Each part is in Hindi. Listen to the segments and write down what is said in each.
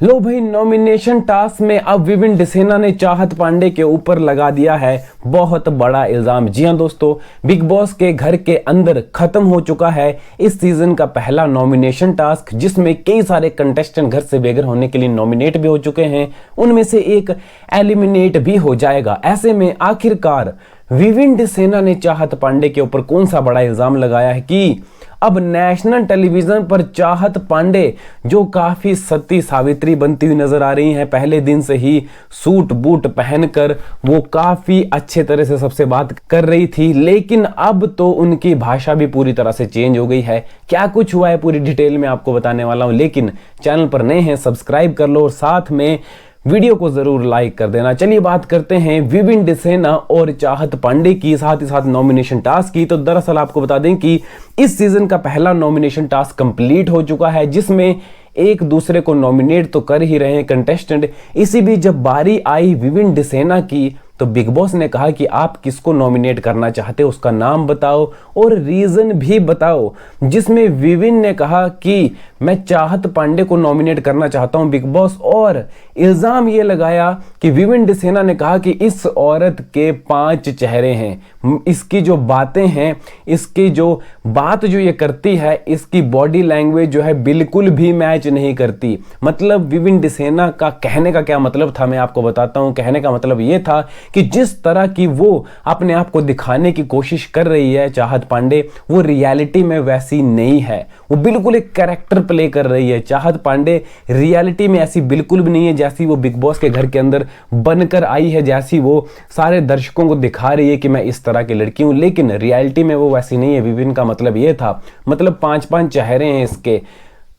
लो भाई, नॉमिनेशन टास्क में अब विविन डिसेना ने चाहत पांडे के ऊपर लगा दिया है बहुत बड़ा इल्जाम। जी हां दोस्तों, बिग बॉस के घर के अंदर खत्म हो चुका है इस सीजन का पहला नॉमिनेशन टास्क, जिसमें कई सारे कंटेस्टेंट घर से बेघर होने के लिए नॉमिनेट भी हो चुके हैं। उनमें से एक एलिमिनेट भी हो जाएगा। ऐसे में आखिरकार विविन डिसेना ने चाहत पांडे के ऊपर कौन सा बड़ा इल्जाम लगाया है कि अब नेशनल टेलीविजन पर चाहत पांडे, जो काफी सती सावित्री बनती हुई नजर आ रही हैं, पहले दिन से ही सूट बूट पहनकर वो काफी अच्छे तरह से सबसे बात कर रही थी, लेकिन अब तो उनकी भाषा भी पूरी तरह से चेंज हो गई है। क्या कुछ हुआ है पूरी डिटेल में आपको बताने वाला हूं, लेकिन चैनल पर नए हैं सब्सक्राइब कर लो और साथ में वीडियो को जरूर लाइक कर देना। चलिए बात करते हैं विविन डिसेना और चाहत पांडे की, साथ ही साथ नॉमिनेशन टास्क की। तो दरअसल आपको बता दें कि इस सीजन का पहला नॉमिनेशन टास्क कंप्लीट हो चुका है, जिसमें एक दूसरे को नॉमिनेट तो कर ही रहे हैं कंटेस्टेंट। इसी बीच जब बारी आई विविन डिसेना की, तो बिग बॉस ने कहा कि आप किसको नॉमिनेट करना चाहते हो, उसका नाम बताओ और रीजन भी बताओ, जिसमें विविन ने कहा कि मैं चाहत पांडे को नॉमिनेट करना चाहता हूं बिग बॉस, और इल्जाम ये लगाया कि विविन डिसेना ने कहा कि इस औरत के 5 चेहरे हैं, इसकी जो बातें हैं, इसकी जो बात जो ये करती है, इसकी बॉडी लैंग्वेज जो है बिल्कुल भी मैच नहीं करती। मतलब विविन डिसेना का कहने का क्या मतलब था, मैं आपको बताता हूं। कहने का मतलब ये था कि जिस तरह की वो अपने आप को दिखाने की कोशिश कर रही है चाहत पांडे, वो रियलिटी में वैसी नहीं है। वो बिल्कुल एक कैरेक्टर प्ले कर रही है। चाहत पांडे रियलिटी में ऐसी बिल्कुल भी नहीं है जैसी वो बिग बॉस के घर के अंदर बनकर आई है, जैसी वो सारे दर्शकों को दिखा रही है कि मैं इस तरह की लड़की हूं, लेकिन रियलिटी में वो वैसी नहीं है। विविन का मतलब ये था, मतलब 5-5 चेहरे हैं इसके।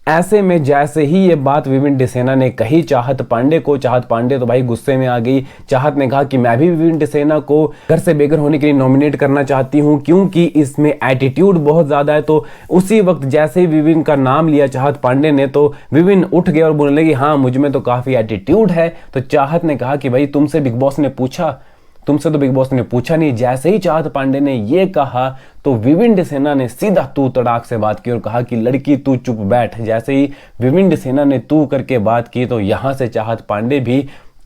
ऐसे में जैसे ही ये बात विविन डिसेना ने कही चाहत पांडे को, चाहत पांडे तो भाई गुस्से में आ गई। चाहत ने कहा कि मैं भी विविन डिसेना को घर से बेघर होने के लिए नॉमिनेट करना चाहती हूं, क्योंकि इसमें एटीट्यूड बहुत ज्यादा है। तो उसी वक्त जैसे ही विविन का नाम लिया चाहत पांडे ने, तो विविन उठ गया और बोलने लगी हाँ मुझ में तो काफी एटीट्यूड है। तो चाहत ने कहा कि भाई तुमसे बिग बॉस ने पूछा, तुमसे तो बिग बॉस ने पूछा नहीं। जैसे ही चाहत पांडे ने ये कहा तो विविन डिसेना ने सीधा तू तड़ाक से बात की और कहा कि लड़की तू चुप बैठ। जैसे ही विविन डिसेना ने तू करके बात की, तो यहां से चाहत पांडे भी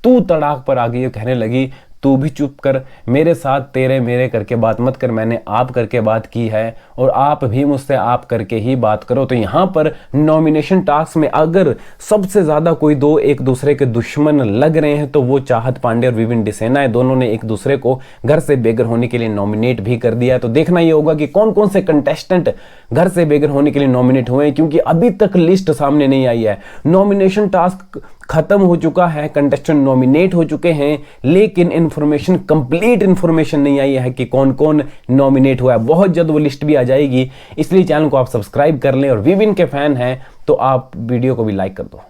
तू तड़ाक पर आ गई, कहने लगी तू भी चुप कर, मेरे साथ तेरे मेरे करके बात मत कर, मैंने आप करके बात की है और आप भी मुझसे आप करके ही बात करो। तो यहां पर नॉमिनेशन टास्क में अगर सबसे ज्यादा कोई दो एक दूसरे के दुश्मन लग रहे हैं तो वो चाहत पांडे और विविन डिसेना है। दोनों ने एक दूसरे को घर से बेघर होने के लिए नॉमिनेट भी कर दिया है। तो देखना ये होगा कि कौन कौन से कंटेस्टेंट घर से बेघर होने के लिए नॉमिनेट हुए हैं, क्योंकि अभी तक लिस्ट सामने नहीं आई है। नॉमिनेशन टास्क खत्म हो चुका है, कंटेस्टेंट नॉमिनेट हो चुके हैं, लेकिन इंफॉर्मेशन, कंप्लीट इंफॉर्मेशन नहीं आई है कि कौन कौन नॉमिनेट हुआ है। बहुत जल्द वो लिस्ट भी आ जाएगी, इसलिए चैनल को आप सब्सक्राइब कर लें और विविन के फैन हैं तो आप वीडियो को भी लाइक कर दो।